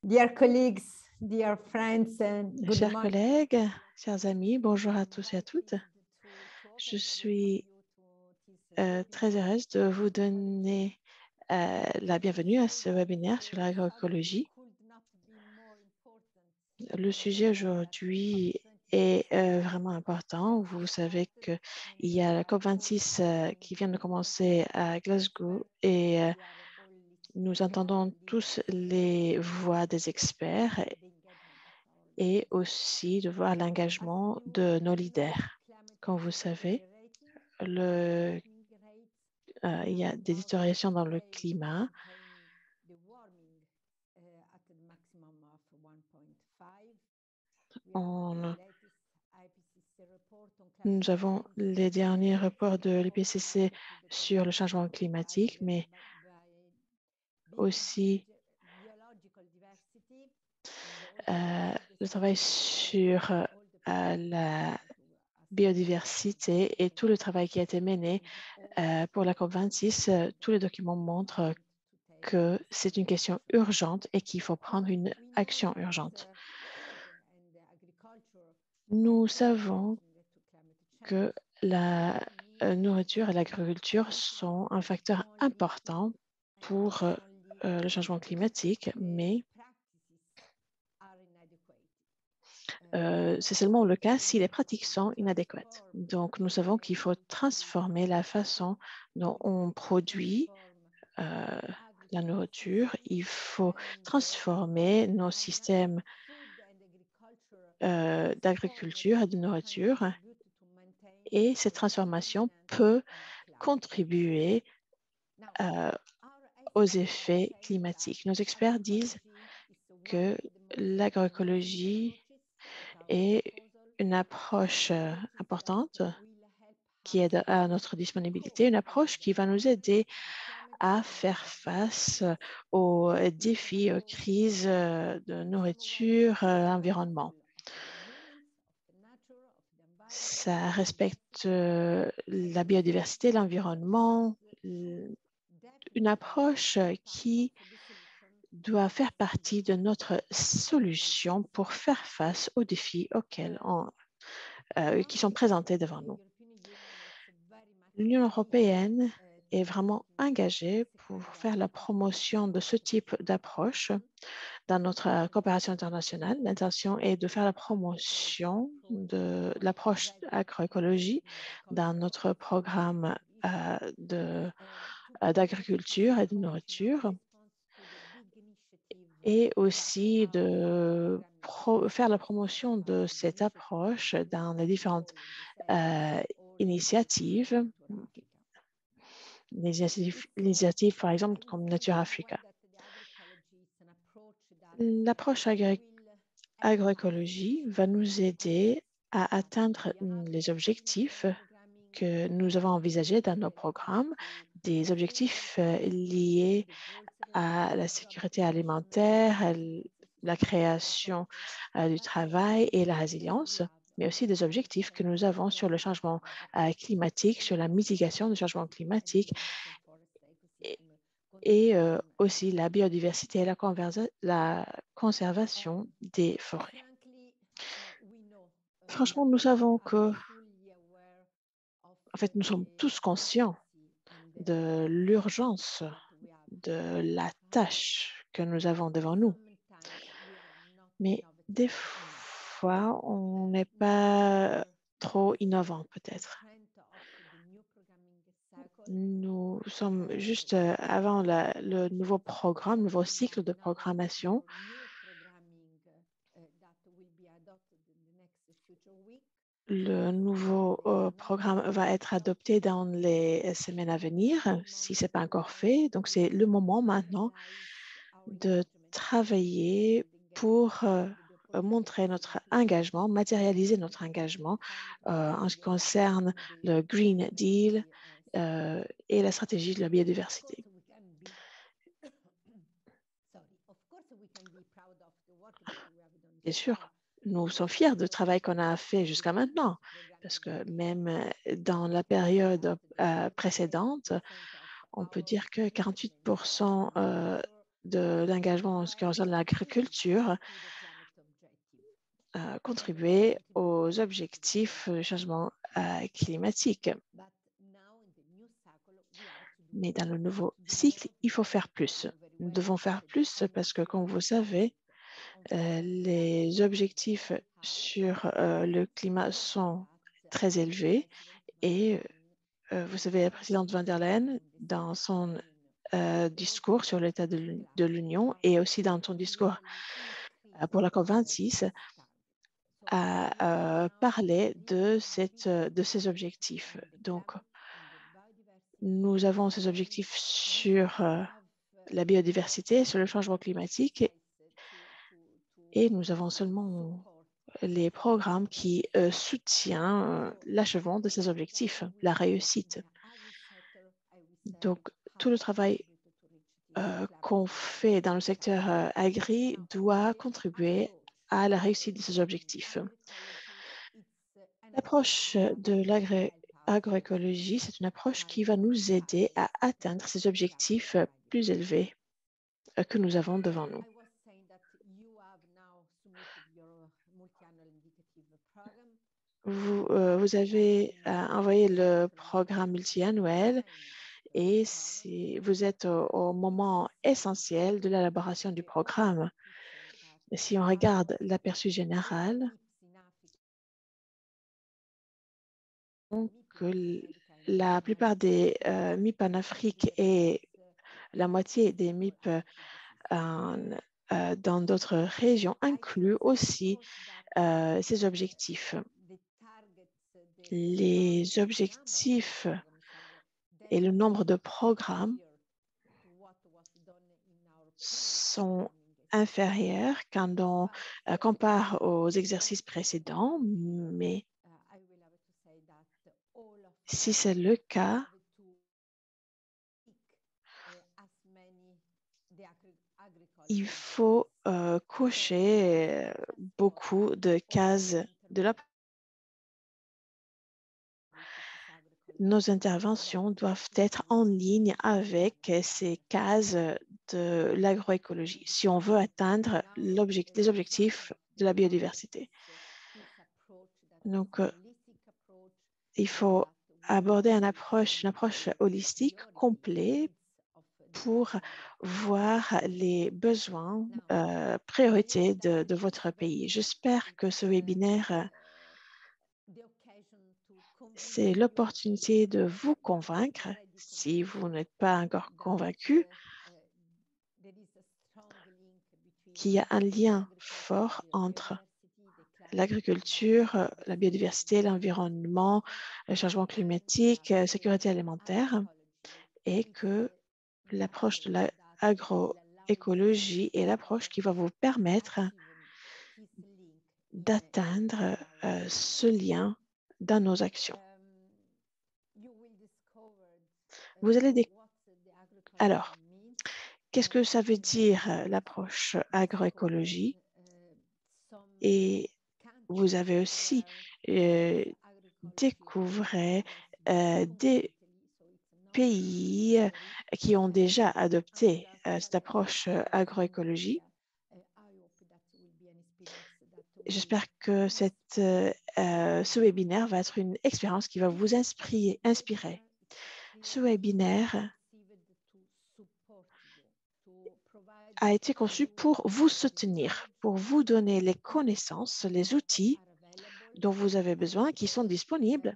Dear colleagues, dear friends, and good Chers morning. collègues, chers amis, bonjour à tous et à toutes. Je suis très heureuse de vous donner la bienvenue à ce webinaire sur l'agroécologie. Le sujet aujourd'hui est vraiment important. Vous savez qu'il y a la COP26 qui vient de commencer à Glasgow et nous entendons tous les voix des experts et aussi de voir l'engagement de nos leaders. Comme vous savez, il y a des détériorations dans le climat. Nous avons les derniers rapports de l'IPCC sur le changement climatique, mais aussi le travail sur la biodiversité et tout le travail qui a été mené pour la COP26. Tous les documents montrent que c'est une question urgente et qu'il faut prendre une action urgente. Nous savons que la nourriture et l'agriculture sont un facteur important pour le changement climatique, mais c'est seulement le cas si les pratiques sont inadéquates. Donc, nous savons qu'il faut transformer la façon dont on produit la nourriture. Il faut transformer nos systèmes d'agriculture et de nourriture. Et cette transformation peut contribuer aux effets climatiques. Nos experts disent que l'agroécologie est une approche importante qui est à notre disponibilité, une approche qui va nous aider à faire face aux défis, aux crises de nourriture, environnement. Ça respecte la biodiversité, l'environnement, une approche qui doit faire partie de notre solution pour faire face aux défis qui sont présentés devant nous. L'Union européenne est vraiment engagée pour faire la promotion de ce type d'approche dans notre coopération internationale. L'intention est de faire la promotion de l'approche agroécologie dans notre programme d'agriculture et de nourriture et aussi de faire la promotion de cette approche dans les différentes initiatives, par exemple comme Nature Africa. L'approche agroécologie va nous aider à atteindre les objectifs que nous avons envisagés dans nos programmes, des objectifs liés à la sécurité alimentaire, à la création du travail et la résilience, mais aussi des objectifs que nous avons sur le changement climatique, sur la mitigation du changement climatique et aussi la biodiversité et la conservation des forêts. Franchement, nous savons que, en fait, nous sommes tous conscients de l'urgence de la tâche que nous avons devant nous. Mais des fois, on n'est pas trop innovant peut-être. Nous sommes juste avant le nouveau programme, le nouveau cycle de programmation. Le nouveau programme va être adopté dans les semaines à venir, si ce n'est pas encore fait. Donc, c'est le moment maintenant de travailler pour montrer notre engagement, matérialiser notre engagement en ce qui concerne le Green Deal et la stratégie de la biodiversité. Bien sûr, nous sommes fiers du travail qu'on a fait jusqu'à maintenant, parce que même dans la période précédente, on peut dire que 48% d'engagement en ce qui concerne l'agriculture, contribuer aux objectifs du changement climatique. Mais dans le nouveau cycle, il faut faire plus. Nous devons faire plus parce que, comme vous savez, les objectifs sur le climat sont très élevés et vous savez, la présidente von der Leyen, dans son discours sur l'état de l'Union et aussi dans son discours pour la COP26, a parlé de ces objectifs. Donc, nous avons ces objectifs sur la biodiversité, sur le changement climatique et nous avons seulement les programmes qui soutiennent l'achèvement de ces objectifs, la réussite. Donc, tout le travail qu'on fait dans le secteur agri doit contribuer à la réussite de ces objectifs. L'approche de l'agroécologie, c'est une approche qui va nous aider à atteindre ces objectifs plus élevés que nous avons devant nous. Vous avez envoyé le programme multiannuel et vous êtes au moment essentiel de l'élaboration du programme. Si on regarde l'aperçu général, que la plupart des MIP en Afrique et la moitié des MIP dans d'autres régions incluent aussi ces objectifs. Les objectifs et le nombre de programmes sont inférieurs quand on compare aux exercices précédents, mais si c'est le cas, il faut cocher beaucoup de cases de la. Nos interventions doivent être en ligne avec ces cases de l'agroécologie si on veut atteindre les objectifs de la biodiversité. Donc, il faut aborder une approche holistique, complète, pour voir les besoins, priorités de votre pays. J'espère que ce webinaire, c'est l'opportunité de vous convaincre, si vous n'êtes pas encore convaincu, qu'il y a un lien fort entre l'agriculture, la biodiversité, l'environnement, le changement climatique, la sécurité alimentaire, et que l'approche de l'agroécologie est l'approche qui va vous permettre d'atteindre ce lien dans nos actions. Vous allez Alors, qu'est-ce que ça veut dire l'approche agroécologie? Et vous avez aussi découvert des pays qui ont déjà adopté cette approche agroécologie. J'espère que ce webinaire va être une expérience qui va vous inspirer. Ce webinaire a été conçu pour vous soutenir, pour vous donner les connaissances, les outils dont vous avez besoin, qui sont disponibles.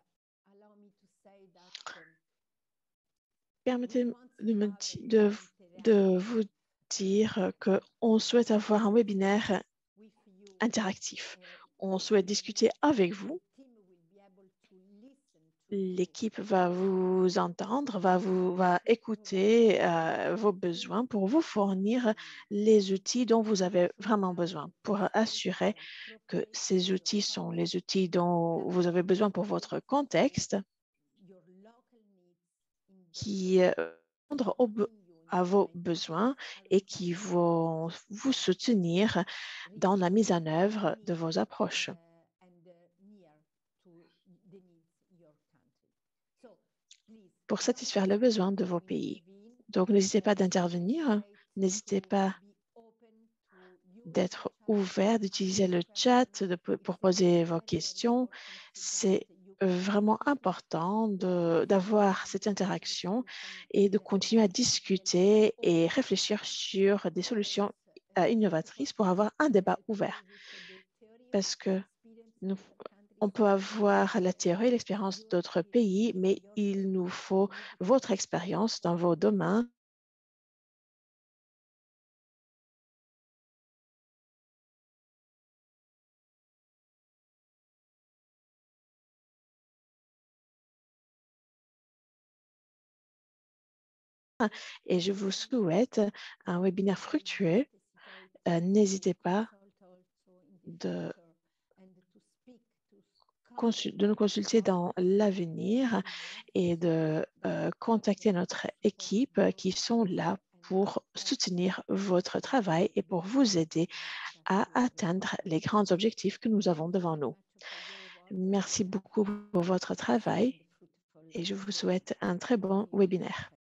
Permettez-moi de vous dire qu'on souhaite avoir un webinaire interactif. On souhaite discuter avec vous. L'équipe va vous entendre, va écouter vos besoins pour vous fournir les outils dont vous avez vraiment besoin pour assurer que ces outils sont les outils dont vous avez besoin pour votre contexte, qui répondent à vos besoins et qui vont vous soutenir dans la mise en œuvre de vos approches. Pour satisfaire les besoins de vos pays. Donc, n'hésitez pas d'intervenir N'hésitez pas d'être ouvert, d'utiliser le chat pour poser vos questions. C'est vraiment important d'avoir cette interaction et de continuer à discuter et réfléchir sur des solutions innovatrices pour avoir un débat ouvert. Parce que nous, on peut avoir la théorie et l'expérience d'autres pays, mais il nous faut votre expérience dans vos domaines. Et je vous souhaite un webinaire fructueux. N'hésitez pas de, de nous consulter dans l'avenir et de contacter notre équipe qui sont là pour soutenir votre travail et pour vous aider à atteindre les grands objectifs que nous avons devant nous. Merci beaucoup pour votre travail et je vous souhaite un très bon webinaire.